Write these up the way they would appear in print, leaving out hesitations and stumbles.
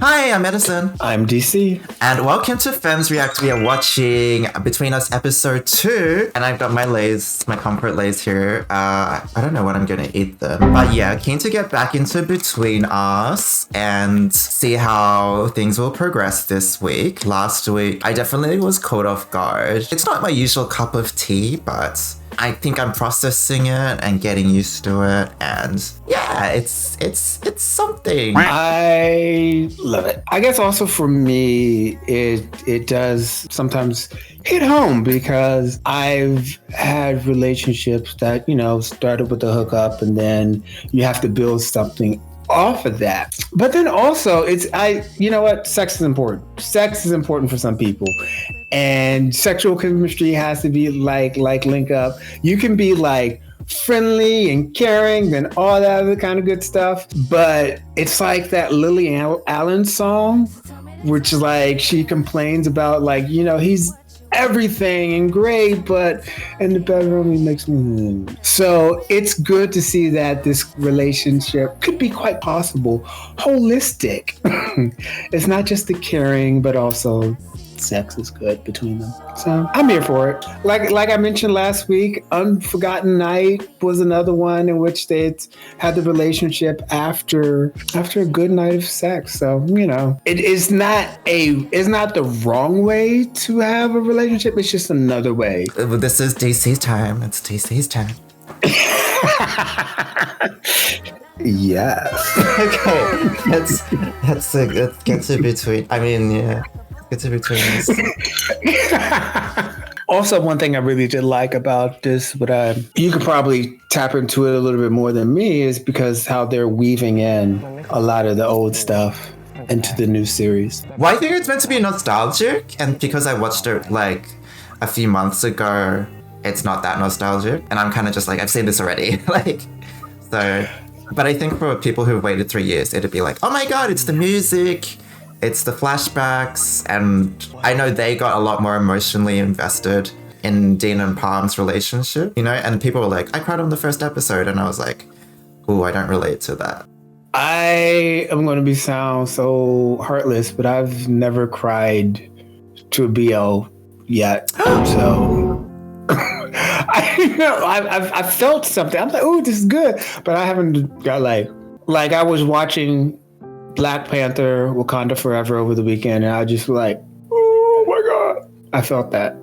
Hi, I'm Edison. I'm DC. And welcome to Femmes React. We are watching Between Us episode 2. And I've got my lays, my comfort lays here. I don't know when I'm gonna eat them. But yeah, keen to get back into Between Us and see how things will progress this week. Last week, I definitely was caught off guard. It's not my usual cup of tea, but I think I'm processing it and getting used to it, and yeah, it's something. I love it. I guess also for me, it does sometimes hit home because I've had relationships that, started with the hookup and then you have to build something off of that. But then also you know what? Sex is important. Sex is important for some people. And sexual chemistry has to be like link up. You can be like friendly and caring and all that other kind of good stuff. But it's like that Lily Allen song, which is like she complains about he's everything and great, but in the bedroom he makes me. So it's good to see that this relationship could be quite possible, holistic. It's not just the caring, but also sex is good between them. So I'm here for it. Like I mentioned last week, Unforgotten Night was another one in which they had the relationship after a good night of sex. So it is not the wrong way to have a relationship. It's just another way. This is DC's time. It's DC's time. Yes. Okay. Let's get to between. I mean, yeah. Get to between us. Also, one thing I really did like about this, you could probably tap into it a little bit more than me, is because how they're weaving in a lot of the old stuff into the new series. Well, I think it's meant to be nostalgic, and because I watched it like a few months ago, it's not that nostalgic, and I'm kind of just like, I've seen this already. So, but I think for people who've waited 3 years, it'd be like, oh my god, it's the music. It's the flashbacks, and I know they got a lot more emotionally invested in Dean and Palm's relationship, and people were like, I cried on the first episode, and I was like, ooh, I don't relate to that. I am going to sound so heartless, but I've never cried to a BL yet. So I felt something. I'm like, oh, this is good, but I haven't got like I was watching Black Panther, Wakanda Forever over the weekend, and I just like, oh my god, I felt that.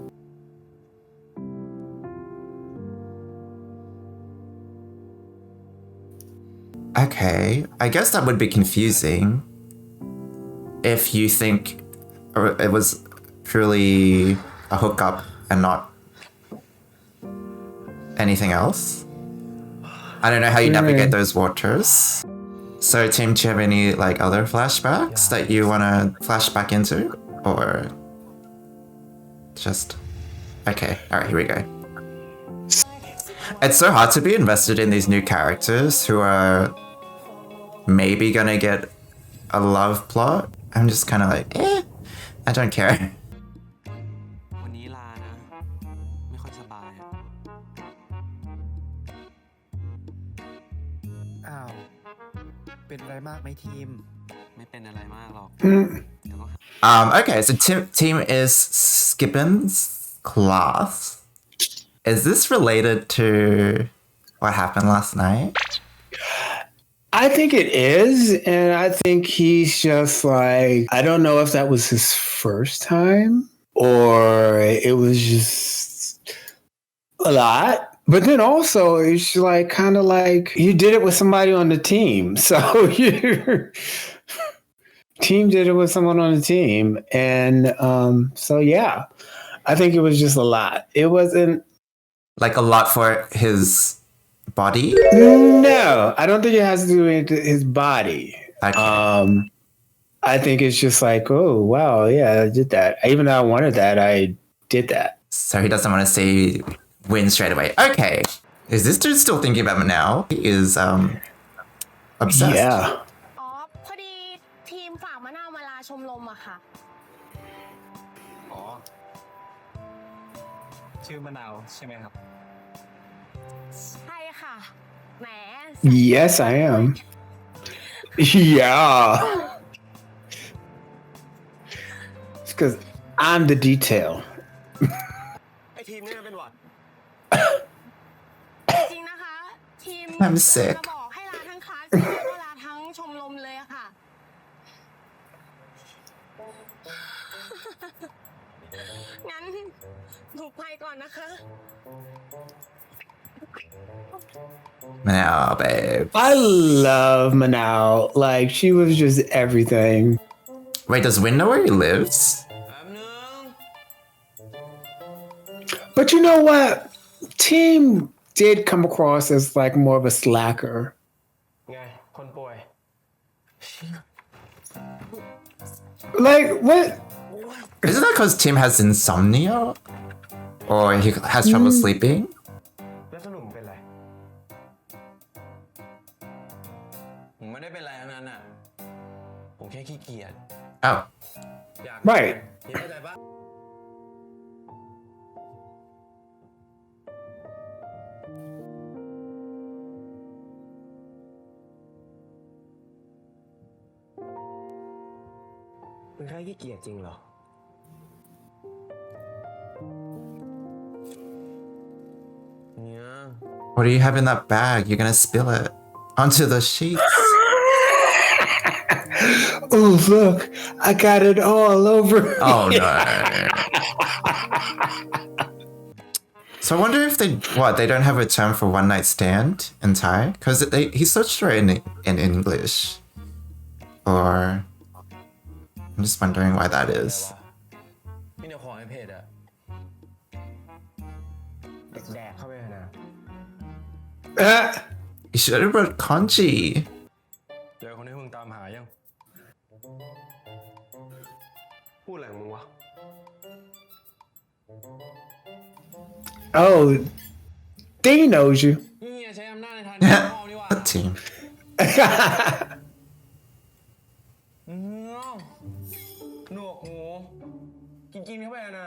Okay, I guess that would be confusing if you think it was purely a hookup and not anything else. I don't know how you navigate those waters. So, Tim, do you have any other flashbacks that you want to flash back into, or just okay? All right, here we go. It's so hard to be invested in these new characters who are maybe gonna get a love plot. I'm just kind of like, I don't care. Okay, so Team is skipping class. Is this related to what happened last night? I think it is, and I think he's just like, I don't know if that was his first time or it was just a lot. But then also, it's like kind of like you did it with somebody on the team. So your team did it with someone on the team. And so, yeah, I think it was just a lot. It wasn't like a lot for his body? No, I don't think it has to do with his body. Okay. I think it's just like, oh, wow, yeah, I did that. Even though I wanted that, I did that. So he doesn't want to see win straight away. Okay. Is this dude still thinking about me now? He is obsessed. Yeah. พอดีทีมฝากมะนาวมาลาชมรมอะค่ะ ชื่อมะนาวใช่ไหมครับ ใช่ค่ะ แหม Yes, I am. Yeah. because I'm the detail. ไอทีมนี่มันเป็นหวัด จริงนะคะ ทีม I'm sick จะบอกให้ลาทั้งคลาสแล้วก็ลาทั้งชมรมเลยอะค่ะ งั้นหนูไปก่อนนะคะ Manao, babe. I love Manao. Like, she was just everything. Wait, does Win know where he lives? แป๊บนึง But you know what? Team did come across as like more of a slacker. ไง คนป่วย Like, what? Isn't that because Tim has insomnia? Or he has trouble sleeping? แล้วสรุปเป็นไร ผมไม่ได้เป็นไรทั้งนั้นอ่ะ ผมแค่ขี้เกียจ Oh. อยาก Right. พี่เข้าใจปะมึงแค่ขี้เกียจจริงเหรอ เนี่ย What do you have in that bag? You're gonna spill it onto the sheets. Oh, look, I got it all over. Oh no. So I wonder if they don't have a term for one night stand in Thai? Because he searched for it in English. Or I'm just wondering why that is. นี่เดี๋ยวขอให้เพจอะแดกเข้าไปเถอะนะ You should have wrote kanji. เจอคนที่มึงตามหายัง พูดอะไรของมึงวะ Oh, Dee knows you. นี่ใช้อำนาจในทางที่ชอบนี่วะ Team. หนวกหูกินเข้าไปนะ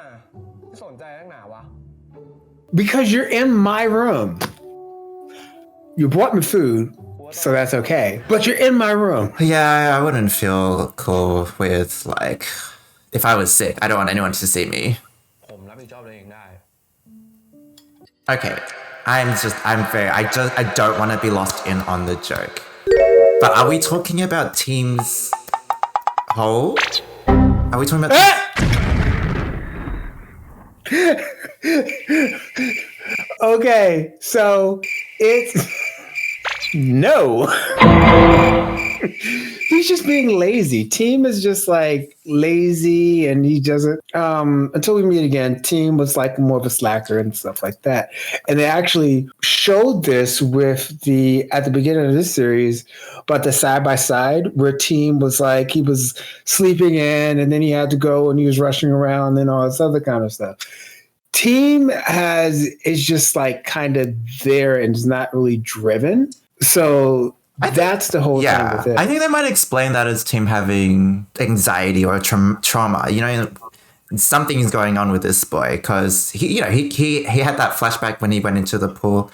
ไม่สนใจนักหนาวะ Because you're in my room. You brought me food, so that's okay. But you're in my room. Yeah, I wouldn't feel cool with like if I was sick. I don't want anyone to see me. ผมรับผิดชอบตัวเองได้ Okay, I don't want to be lost in on the joke. But are we talking about Team's whole? Are we talking about? Okay, so it's no. He's just being lazy. Team is just like lazy, and he doesn't. Until we meet again, Team was like more of a slacker and stuff like that. And they actually showed this with at the beginning of this series, but the side by side where Team was like he was sleeping in, and then he had to go, and he was rushing around, and all this other kind of stuff. Team is just like kind of there and is not really driven. So that's the whole thing with it. I think they might explain that as Tim having anxiety or trauma. You know, something is going on with this boy because he had that flashback when he went into the pool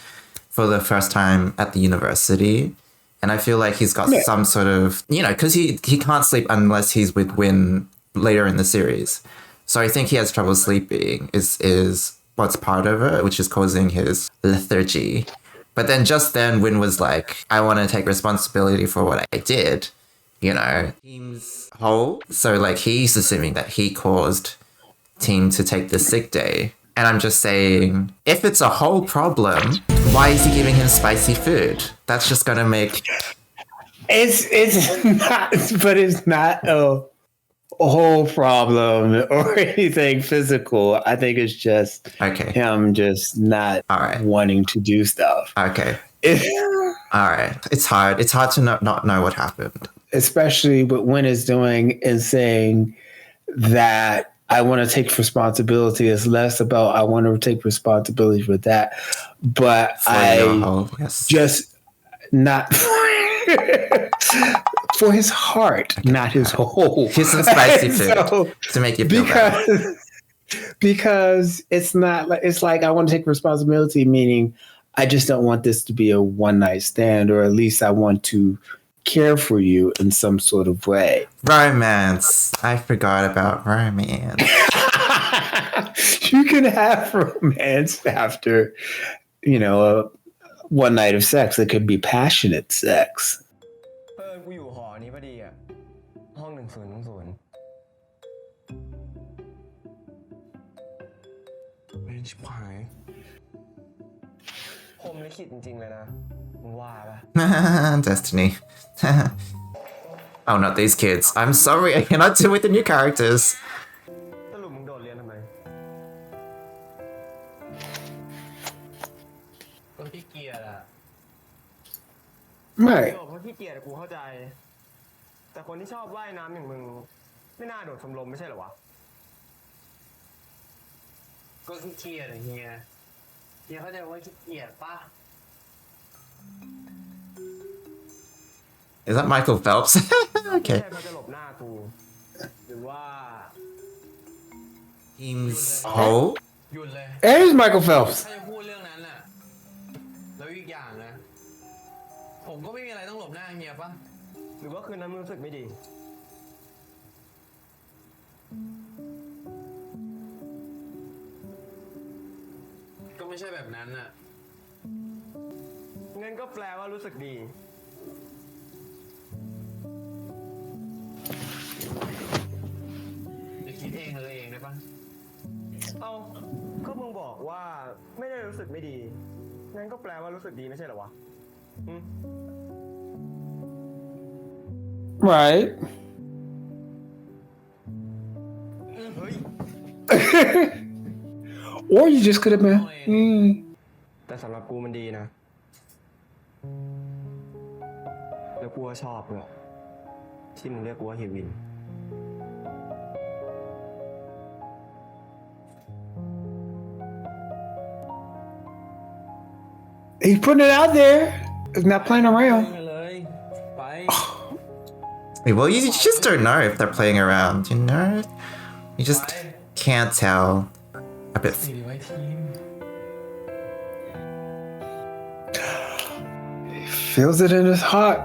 for the first time at the university. And I feel like he's got some sort of, because he can't sleep unless he's with Win later in the series. So I think he has trouble sleeping is what's part of it, which is causing his lethargy. But then just then, Win was like, I want to take responsibility for what I did, Team's whole. So like he's assuming that he caused Team to take the sick day. And I'm just saying, if it's a whole problem, why is he giving him spicy food? That's just going to make... It's not a whole problem or anything physical. I think it's just him just not wanting to do stuff. Okay. All right. It's hard. It's hard to not know what happened. Especially what Win is doing is saying that I want to take responsibility. It's less about I want to take responsibility for that. But just not for his heart, not his whole. Here's some spicy food to make you feel better. Because it's not like it's like I want to take responsibility, meaning I just don't want this to be a one night stand, or at least I want to care for you in some sort of way. Romance. I forgot about romance. You can have romance after, a one night of sex. It could be passionate sex. กูอยู่หอนี้พอดีอ่ะ ห้อง1000ไม่ชิบหายผมลิขิตจริงๆเลยนะมึงว่าปะ Destiny. Oh, not these kids. I'm sorry, I cannot deal with the new characters. สรุปมึงโดดเรียนทำไมก็ขี้เกียจอ่ะ Right. เพราะขี้เกียจกูเข้าใจ แต่คนที่ชอบว่ายน้ำอย่างมึงไม่น่าโดดชมรมไม่ใช่เหรอวะ ก็ขี้เกียจเฮียเข้าใจว่าขี้เกียจป่ะ Is that Michael Phelps? ไม่ Okay. ใช่เขาจะหลบหน้ากูหรือว่า Teams Hole? หยุดเลย There's Michael Phelps. ถ้าจะพูดเรื่องนั้นน่ะแล้วอีกอย่างนะผมก็ไม่มีอะไรต้องหลบหน้าเฮียป่ะหรือว่าคืนนั้นมึงรู้สึกไม่ดีก็ไม่ใช่แบบนั้นน่ะงั้นก็แปลว่ารู้สึกดีจะคิดเองเลยเองได้ป่ะเอาก็มึงบอกว่าไม่ได้รู้สึกไม่ดีงั้นก็แปลว่ารู้สึกดีไม่ใช่เหรอวะRight. เฮ้ย Or you just could have been. แต่สำหรับกูมันดีนะแล้วกูก็ชอบเลยที่มึงเรียกกูว่าเฮวิน He's putting it out there. He's not playing around. ไปเลยไป Well, you just don't know if they're playing around, you know? You just can't tell. A bit. สี่ไว้ทีม Feels it in his heart,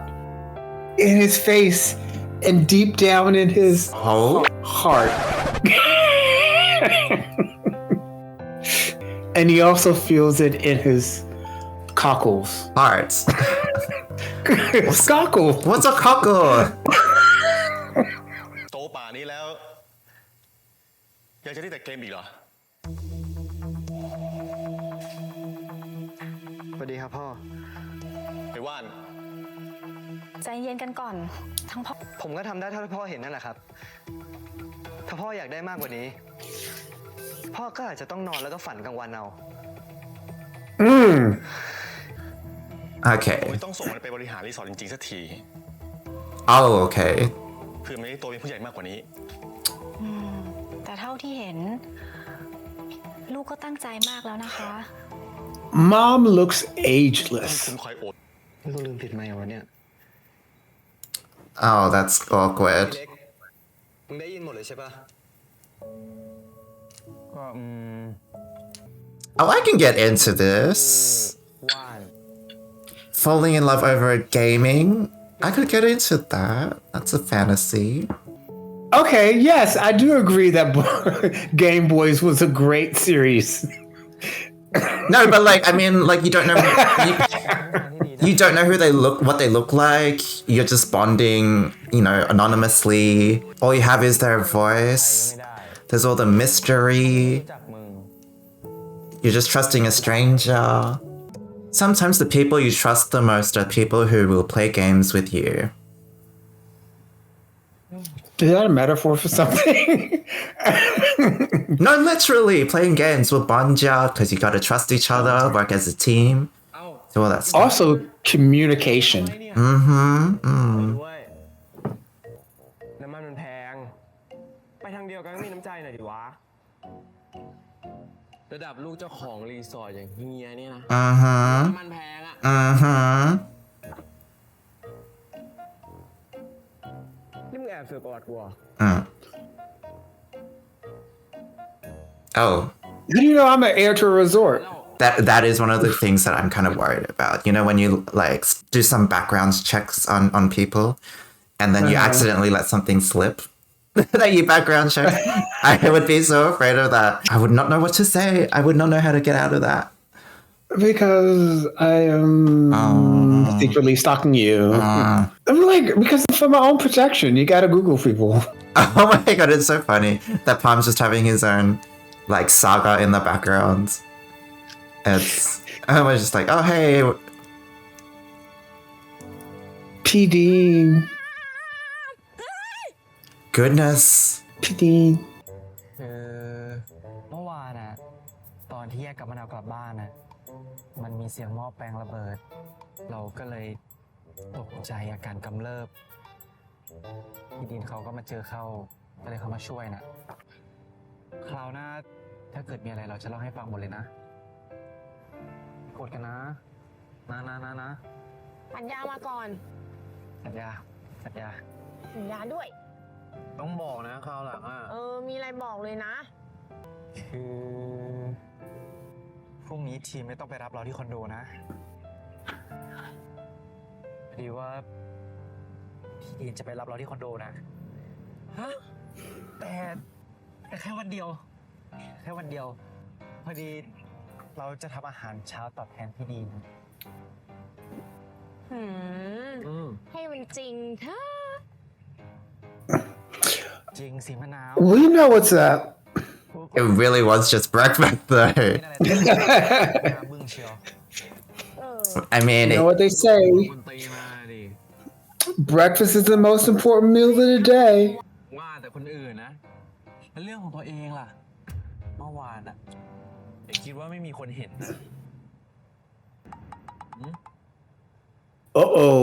in his face, and deep down in his Oh? heart. And he also feels it in his cockles. Hearts. Cockle. What's a cockle? โตป่านี้แล้วยังจะได้แต่เกมอีกเหรอ สวัสดีครับพ่อ ไอ้ว่าน ใจเย็นกันก่อน ทั้งพ่อ ผมก็ทำได้เท่าที่พ่อเห็นนั่นแหละครับ ถ้าพ่ออยากได้มากกว่านี้ พ่อก็อาจจะต้องนอนแล้วก็ฝันกลางวันเอา Okay. โอ้ยต้องส่งมันไปบริหารรีสอร์ทจริงๆสักที Oh, okay. เพื่อไม่ให้โตเป็นผู้ใหญ่มากกว่านี้ แต่เท่าที่เห็น ลูกก็ตั้งใจมากแล้วนะคะ Mom looks คุณ ageless. คอยอด ลูกลืมผิดไหมวะเนี่ย Oh, that's awkward. เล็กมึงได้ยินหมดเลยใช่ปะก็ Oh, I can get into this. ว่าน Falling in love over gaming. I could get into that. That's a fantasy. Okay, yes, I do agree that Game Boys was a great series. No, but like, I mean, like, you don't know. You don't know who they look, what they look like. You're just bonding, you know, anonymously. All you have is their voice. There's all the mystery. จากมึง You're just trusting a stranger. Sometimes the people you trust the most are people who will play games with you. Is that a metaphor for something? No, literally, playing games will bond you because you gotta trust each other, work as a team, เอ้า do all that stuff. Also, communication. เนี่ย ด้วยน้ำมันมันแพง ไปทางเดียวกันก็มีน้ำใจหน่อยดิวะ ระดับลูกเจ้าของรีสอร์ทอย่างเฮียเนี่ยนะ Uh-huh. น้ำมันแพงอะ Uh-huh. นี่มึงแอบสืบประวัติกูเหรอ Oh, How do you know I'm an heir to a resort? that is one of the things that I'm kind of worried about. You know, when you like do some background checks on people, and then you accidentally let something slip. that you background check. I would be so afraid of that. I would not know what to say. I would not know how to get out of that. Because I am secretly stalking you. I'm like, because for my own protection, you gotta Google people. Oh my god, it's so funny that Palm's just having his own like saga in the background. I was just like, oh hey, PD. goodness. PD. คือเมื่อวานน่ะตอนที่แยกกับมะนาวกลับบ้านน่ะมันมีเสียงหม้อแปลงระเบิด เราก็เลยตกใจอาการกำเริบพี่ดินเขาก็มาเจอเข้าก็เลยเขามาช่วยน่ะคราวหน้าถ้าเกิดมีอะไรเราจะเล่าให้ฟังหมดเลยนะกดกันนะนะ สัญญามาก่อน สัญญา สัญญาด้วย ต้องบอกนะคราวหลังอ่ะ มีอะไรบอกเลยนะ คือพรุ่งนี้ทีมไม่ต้องไปรับเราที่คอนโดนะพอดีว่าพี่ดีนจะไปรับเราที่คอนโดนะฮะแต่แค่วันเดียวพอดีเราจะทำอาหารเช้าตอบแทนพี่ดีนให้มันจริงเถอะ จริงสิมะนาว We know what's up. It really was just breakfast though. มึงเชียว I mean, You know what they say? คนตีมาดิ Breakfast is the most important meal of the day. ว่าแต่คนอื่นนะแล้วเรื่องของตัวเองล่ะเมื่อวานอะคิดว่าไม่มีคนเห็นนะ Uh-oh.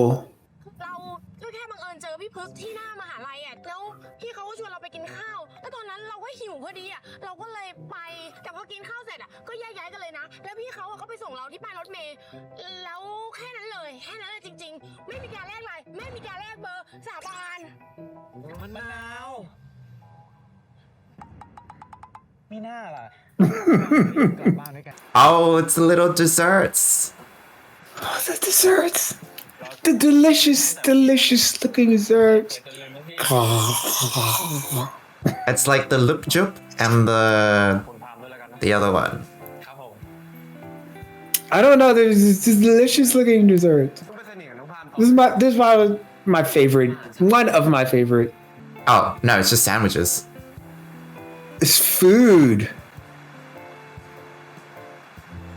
เราก็แค่บังเอิญเจอพี่พึกที่หน้ามหาลัยอ่ะแล้วพี่เขาก็ชวนเราไปกินข้าวแล้วตอนนั้นเราก็หิวพอดีอ่ะเราก็เลยไปแต่พอกินข้าวเสร็จอ่ะก็แยกย้ายกันเลยนะแล้วพี่เขาก็ไปส่งเราที่ป้ายรถเมล์แล้วแค่นั้นเลยจริงๆไม่มีการแลกไลน์ไม่มีการแลกเบอร์สาบาน มะนาวไม่น่าล่ะ กลับบ้านด้วยกัน oh, it's the little desserts. Oh, the desserts. The delicious looking desserts. It's like the loop jup and the other one. ครับผม I don't know. There's this delicious looking dessert. This is my favorite. One of my favorite. Oh no, it's just sandwiches. It's food.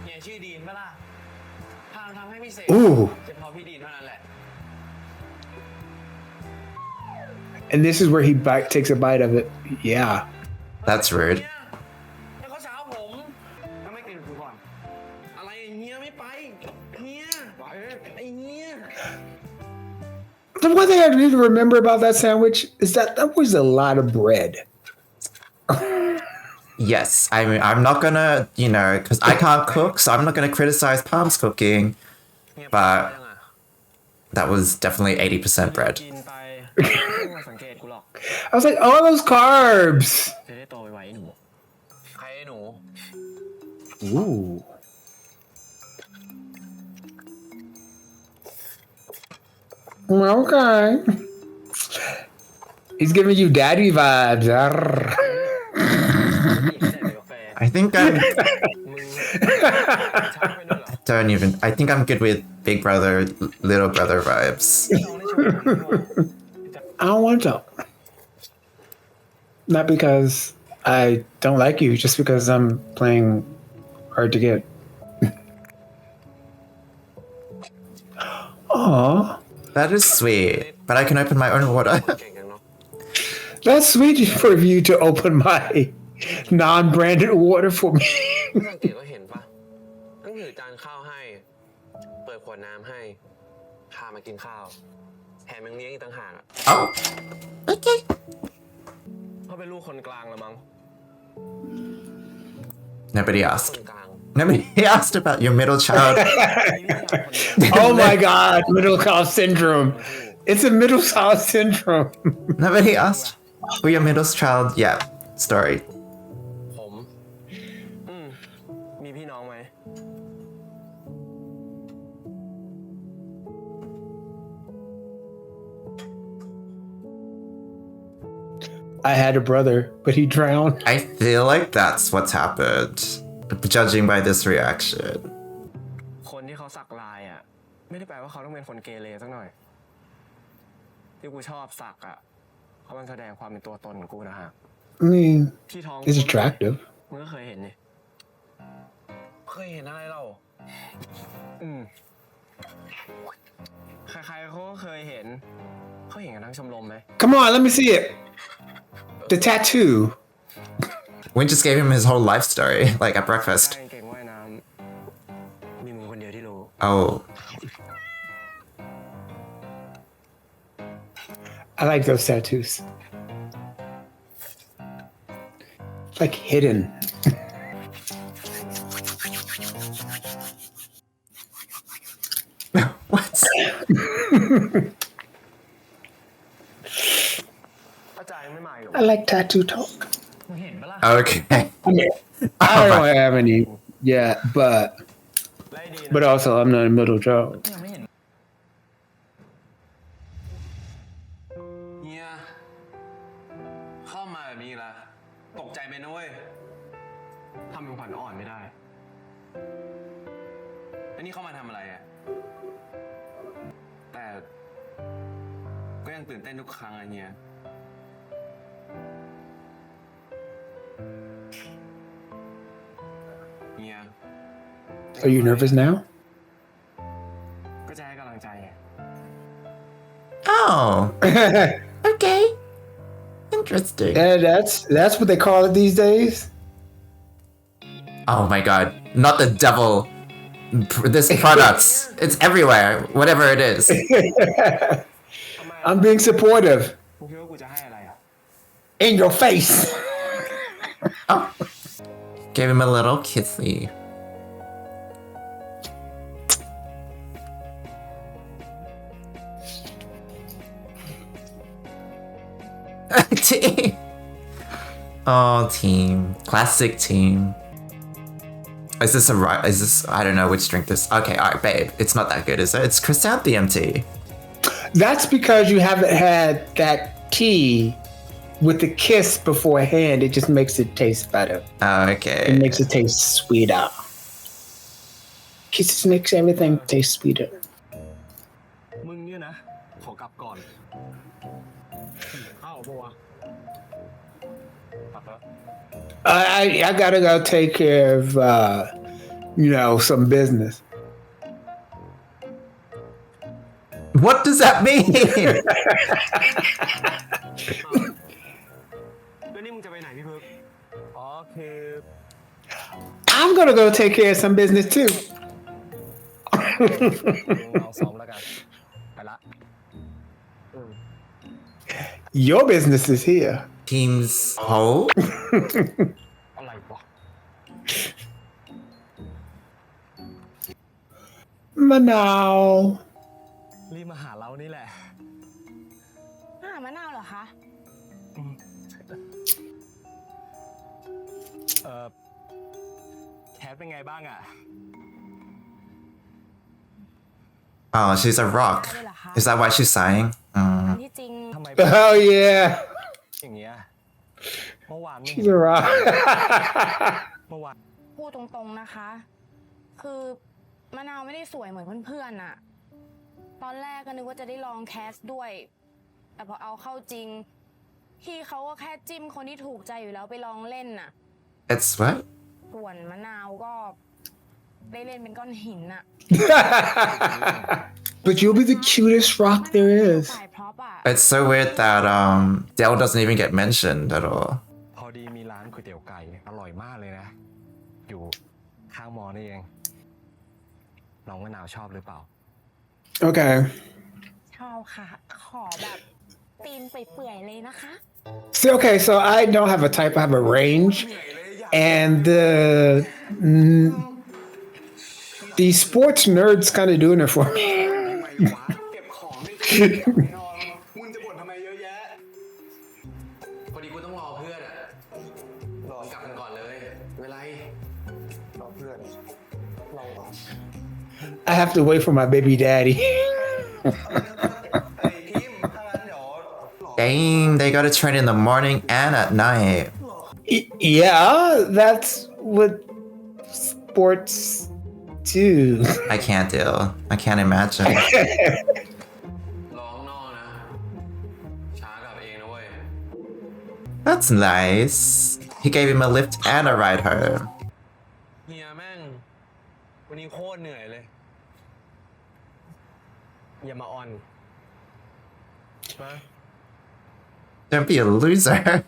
เนี่ยชื่อดีนปะล่ะทำให้พิเศษ Ooh. เฉพาะพี่ดีนเท่านั้นแหละ And this is where he takes a bite of it. Yeah. That's rude. แล้วเขาเช้าผมถ้าไม่กินกูก่อนอะไรเฮียไม่ไปเฮียไอ้เฮีย The one thing I need to remember about that sandwich is that was a lot of bread. Yes, I mean, I'm not gonna, because I can't cook, so I'm not gonna criticize Palm's cooking, but that was definitely 80% bread. กินไปไม่มาสังเกตกูหรอก I was like, all those carbs. จะได้โตไวๆหนูใครหนู Ooh. Okay. He's giving you daddy vibes. Arr. I think I think I'm good with big brother, little brother vibes. I don't want to. Not because I don't like you, just because I'm playing hard to get. Aw. That is sweet, but I can open my own water. เก่งจังเนาะ That's sweet for you to open my non-branded water for me. สังเกตว่าเห็นปะต้องถือจานข้าวให้ เปิดขวดน้ำให้พามากินข้าวแถมยังเลี้ยงอีกต่างหากอะ Oh, okay. เขาเป็นลูกคนกลางละมั้ง Nobody ค asked. นกลาง Nobody asked about your middle child. Oh my god, middle child syndrome. It's a middle child syndrome. Nobody asked for your middle child. Yeah, story. ผมมีพี่น้องไหม Ooh. I had a brother, but he drowned. I feel like that's what's happened, judging by this reaction. คนที่เขาสักลายอ่ะไม่ได้แปลว่าเขาต้องเป็นคนเกเรสักหน่อยที่กูชอบสักอ่ะเพราะมันแสดงความเป็นตัวตนของกูนะฮะ I mean, ที่ท้อง it's attractive. มึงก็เคยเห็นนี่เคยเห็นอะไรเราใครๆเขาก็เคยเห็นเขาเห็นกันทั้งชมรมไหม Come on, let me see it. The tattoo. We just gave him his whole life story, like at breakfast. เก่งว่ายน้ำมีมึงคนเดียวที่รู้ Oh. I like those tattoos. Like hidden. What? อาจารย์ไม่มาอยู่ I like tattoo talk. มึงเห็นปะล่ะ Okay. I mean, I don't have any yet, but also I'm not a middle child. ยังไม่เห็นเฮียเข้ามาแบบนี้ละตกใจไปนะเว้ยทำเป็นขวัญอ่อนไม่ได้อันนี้เข้ามาทำอะไรอ่ะแต่ก็ยังตื่นเต้นทุกครั้งอะเฮียเฮีย Are you nervous now? ก็จะให้กำลังใจไง Oh. Okay. Interesting. Yeah, that's what they call it these days. Oh my god. Not the devil. This products. It's everywhere. Whatever it is. I'm being supportive. มึงคิดว่ากูจะให้อะไรอ่ะ In your face. Oh. Gave him a little kissy. Team. Oh, team. Classic team. Is this I don't know which drink this. Okay, alright, babe. It's not that good, is it? It's chrysanthemum tea. That's because you haven't had that tea with the kiss beforehand. It just makes it taste better. Okay. It makes it taste sweeter. Kisses makes everything taste sweeter. มึงเนี่ยนะขอกลับก่อนเข้าปะวะกลับแล้ว I gotta go take care of some business. What does that mean? แล้วนี่มึงจะไปไหนพี่พึกอ๋อคือ I'm gonna go take care of some business too. เราซ้อมแล้วกันไปละ Your business is here. Team's whole? อะไรวะ Manao. รีบมาหาเรานี่แหละ หามะนาวเหรอคะ แคทเป็นไงบ้างอ่ะ Oh, she's a rock. Is that why she's sighing? ที่จริง ทำไม Oh yeah. อย่างเงี้ยเมื่อวานไม่ She's a rock. เมื่อวาน พูดตรงๆนะคะ คือมะนาวไม่ได้สวยเหมือนเพื่อนๆอะตอนแรกก็นึกว่าจะได้ลองแคสด้วย แต่พอเอาเข้าจริง พี่เขาก็แค่จิ้มคนที่ถูกใจอยู่แล้วไปลองเล่นน่ะ It's what? ส่วนมะนาวก็ได้เล่นเป็นก้อนหินน่ะ But you'll be the cutest rock there is. สายพร็อพอะ It's so weird that Dell doesn't even get mentioned at all. พอดีมีร้านก๋วยเตี๋ยวไก่อร่อยมากเลยนะ อยู่ข้างมอนี่เองน้องมะนาวชอบหรือเปล่า Okay. ชอบค่ะ ขอแบบตีนเปื่อยๆเลยนะคะ See, okay, so I don't have a type, I have a range. And these sports nerds kind of doing it for me. เก็บของไม่ถึงมึงจะบ่นทำไมเยอะแยะพอดีกูต้องรอเพื่อนอะรอกลับกันก่อนเลยเวลารอเพื่อนรอ I have to wait for my baby daddy. ไอ้พิมพ์ถ้างั้นเดี๋ยวรอ Baby Dang, they gotta train in the morning and at night. Yeah, that's what sports do. I can't do. I can't imagine. ร้องนอกนะ ช้ากลับเองนะเว้ย That's nice. He gave him a lift and a ride home. เฮียแม่ง วันนี้โคตรเหนื่อยเลย อย่ามาออนมา Don't be a loser.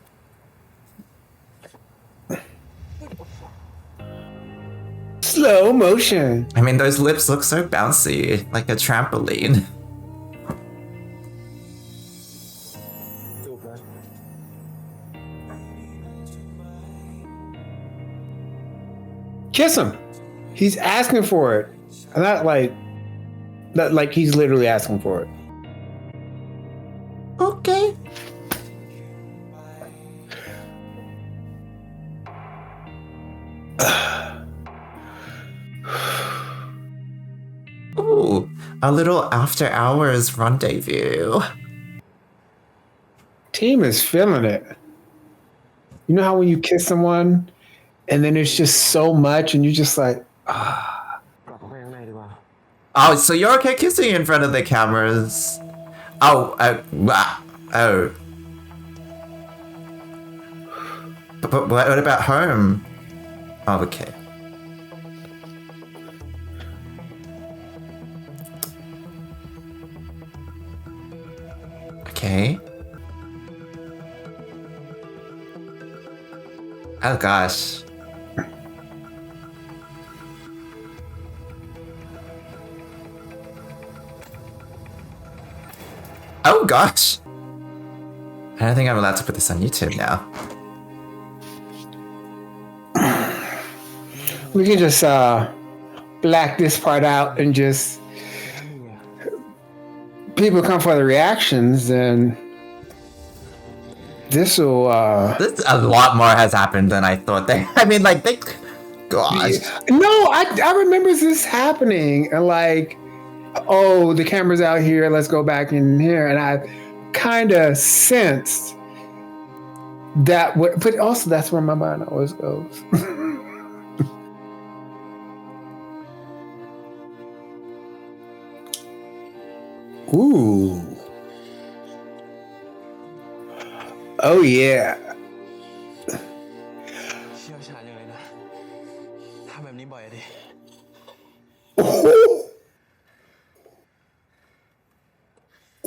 Slow motion. I mean, those lips look so bouncy, like a trampoline. จูบนะ Kiss him. He's asking for it. Not like that. Like he's literally asking for it. Okay. Ooh, a little after hours rendezvous. Team is feeling it. You know how when you kiss someone and then it's just so much and you're just like, กลับเข้าไปข้างในดีกว่า Oh, so you're okay kissing in front of the cameras? Oh, oh. But what about home? Oh, okay. Okay. Oh gosh. Oh gosh. I don't think I'm allowed to put this on YouTube now. we can just black this part out and just people come for the reactions and this will This a lot more has happened than I thought. I mean, like, gosh. No, I remember this happening and like, oh, the camera's out here, let's go back in here. And I kind of sensed that, but also that's where my mind always goes. Ooh. Oh, yeah. เชี่ยวชาญยังเลยนะ ทำแบบนี้บ่อยอะดิ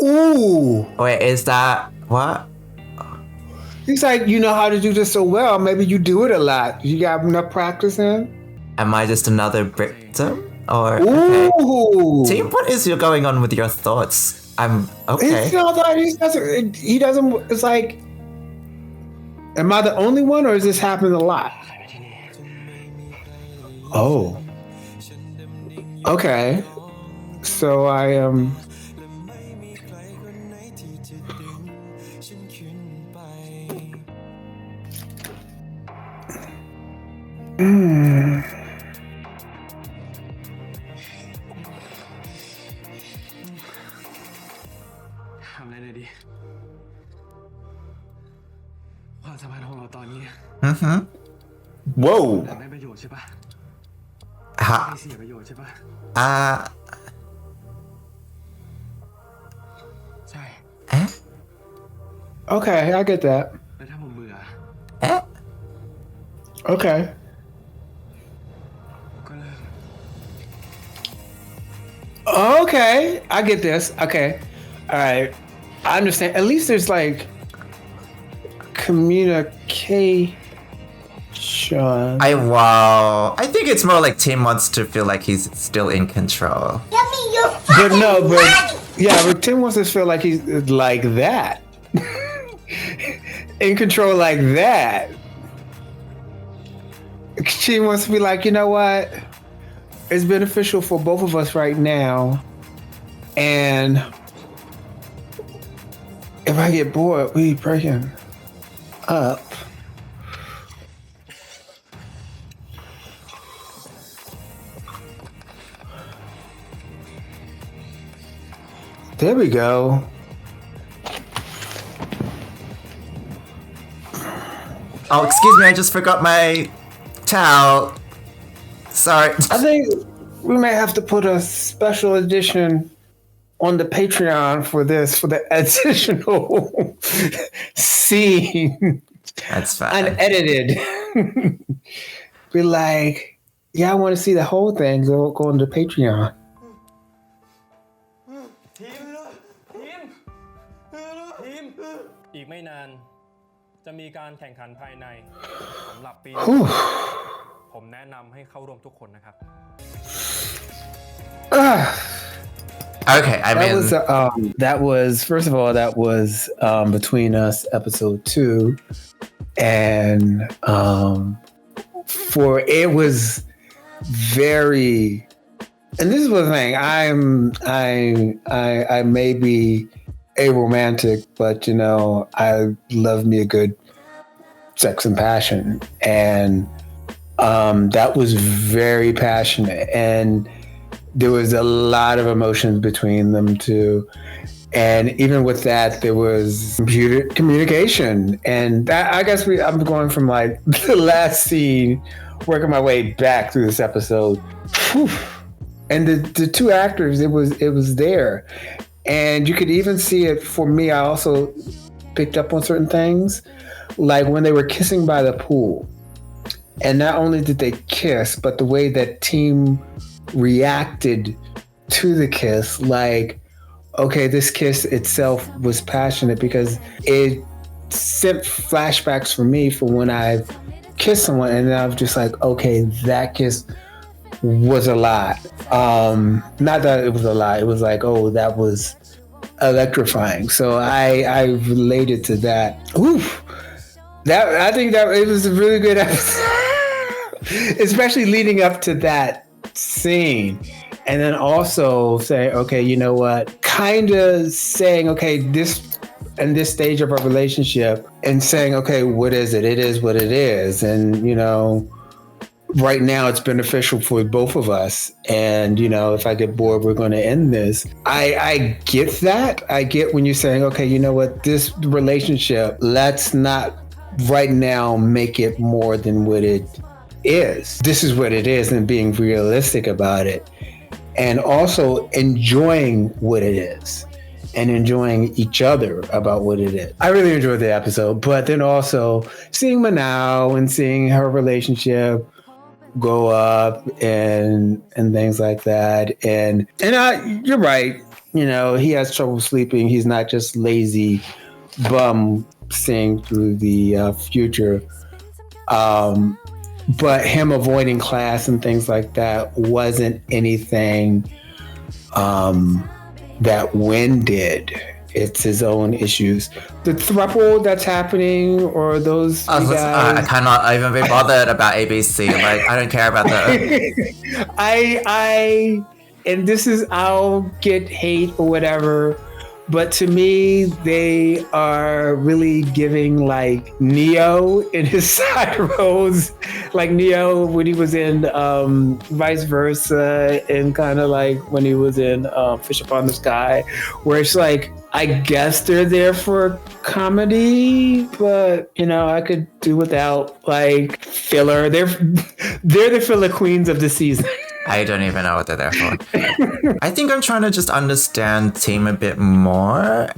Ooh. Wait, is that what? He's like, you know how to do this so well. Maybe you do it a lot. You got enough practice in? Am I just another victim? Or okay. Ooh. Team, what is going on with your thoughts? I'm okay. It's not that he doesn't, it's like, am I the only one or is this happening a lot? Oh. Okay. So I Mm. ทำอะไรหน่อยดิ ความสัมพันธ์ของเราตอนนี้ Mm-hmm. Whoa. แต่ได้ประโยชน์ใช่ปะ Ha. ไม่เสียประโยชน์ใช่ปะ ใช่ Eh? Okay, I get that. แล้วถ้าผมเบื่อ Eh? Okay. ก็เลิก Okay, I get this. Okay. All right. I understand. At least there's like communication. Wow. I think it's more like Tim wants to feel like he's still in control. But no, but yeah, but Tim wants to feel like he's like that. In control like that. She wants to be like, you know what? It's beneficial for both of us right now. And if I get bored, we breaking up. There we go. Oh, excuse me, I just forgot my towel. Sorry. I think we may have to put a special edition on the Patreon for the additional scene. That's fine. Unedited. Be like, yeah, I want to see the whole thing. Go on the Patreon. อีกไม่นานจะมีการแข่งขันภายในสำหรับปี ผมแนะนำให้เข้าร่วมทุกคนนะครับ Okay, I mean that was first of all that was Between Us episode 2, and for it was very, and this is the thing, I may be a romantic, but you know, I love me a good sex and passion, and that was very passionate, and there was a lot of emotions between them two. And even with that, there was communication. And that, I guess I'm going from like the last scene, working my way back through this episode. Whew. And the two actors, it was there. And you could even see it for me. I also picked up on certain things, like when they were kissing by the pool. And not only did they kiss, but the way that team reacted to the kiss, like, okay, this kiss itself was passionate because it sent flashbacks for me for when I've kissed someone, and I was just like, okay, that kiss was a lot. Not that it was a lot, it was like, oh, that was electrifying. So I related to that. Oof. That, I think that it was a really good episode, especially leading up to that scene. And then also say, okay, you know what? Kind of saying, okay, this stage of our relationship, and saying, okay, what is it? It is what it is. And, you know, right now it's beneficial for both of us. And, you know, if I get bored, we're going to end this. I get that. I get when you're saying, okay, you know what? This relationship, let's not right now make it more than what it is. This is what it is, and being realistic about it, and also enjoying what it is and enjoying each other about what it is. I really enjoyed the episode, but then also seeing Manal and seeing her relationship go up and things like that. And you're right. You know, he has trouble sleeping. He's not just lazy bum seeing through the future. But him avoiding class and things like that wasn't anything that Wynn did. It's his own issues. The throuple that's happening, or those guys, I cannot even be bothered about ABC. Like, I don't care about that. And this is, I'll get hate or whatever, but to me, they are really giving like Neo in his side roles, like Neo when he was in Vice Versa, and kind of like when he was in Fish Upon the Sky, where it's like, I guess they're there for comedy, but you know, I could do without like filler. They're the filler queens of the season. I don't even know what they're there for. I think I'm trying to just understand Tim a bit more.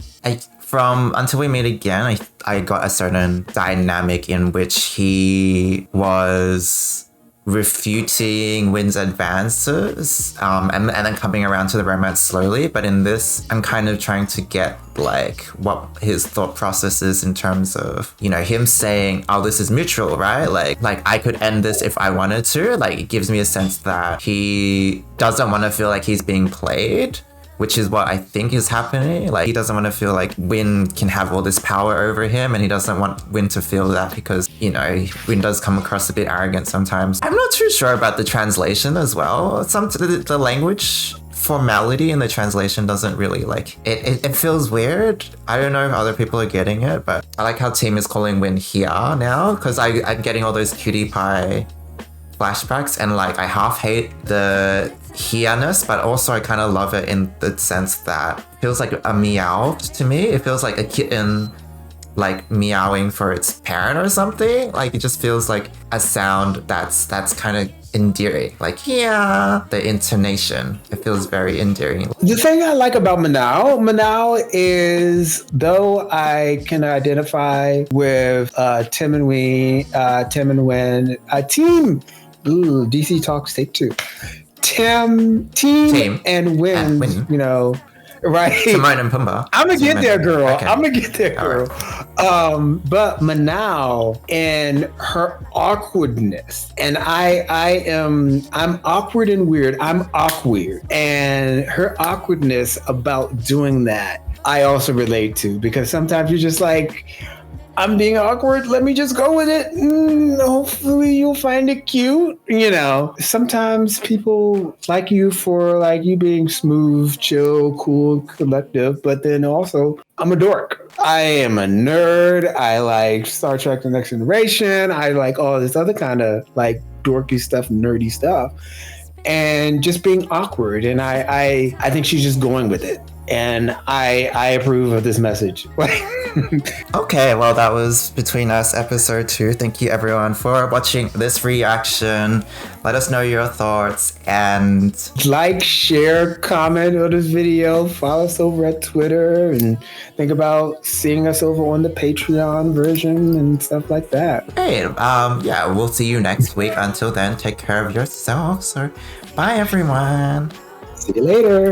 From Until We Meet Again, I got a certain dynamic in which he was refuting Wynn's advances and then coming around to the romance slowly. But in this, I'm kind of trying to get like what his thought process is in terms of, you know, him saying, oh, this is mutual, right? Like I could end this if I wanted to. Like, it gives me a sense that he doesn't want to feel like he's being played, which is what I think is happening. Like, he doesn't want to feel like Wynn can have all this power over him, and he doesn't want Wynn to feel that because, you know, Wynn does come across a bit arrogant sometimes. I'm not too sure about the translation as well. The language formality in the translation doesn't really like it feels weird. I don't know if other people are getting it, but I like how Tim is calling Wynn here now, because I'm getting all those cutie pie flashbacks, and like I half hate the here-ness, but also I kind of love it in the sense that it feels like a meow to me. It feels like a kitten like meowing for its parent or something. Like it just feels like a sound that's kind of endearing. Like, yeah, the intonation, it feels very endearing. The thing I like about Manao is, though I can identify with Tim and Wen, team. Ooh, DC Talks Take Two. Team and Wen, you know, right? Timon and Pumbaa. I'm gonna get there, girl. Okay. I'm gonna get there, girl. Right. But Manao and her awkwardness, and I'm awkward and weird. I'm awkward, and her awkwardness about doing that, I also relate to, because sometimes you're just like, I'm being awkward. Let me just go with it. Hopefully you'll find it cute. You know, sometimes people like you for like you being smooth, chill, cool, collective. But then also, I'm a dork. I am a nerd. I like Star Trek: The Next Generation. I like all this other kind of like dorky stuff, nerdy stuff, and just being awkward. And I think she's just going with it. And I approve of this message. Okay, well, that was Between Us episode 2. Thank you everyone for watching this reaction. Let us know your thoughts and like, share, comment on this video, follow us over at Twitter, and think about seeing us over on the Patreon version and stuff like that. hey, yeah, we'll see you next week. Until then, take care of yourselves. Bye everyone. See you later.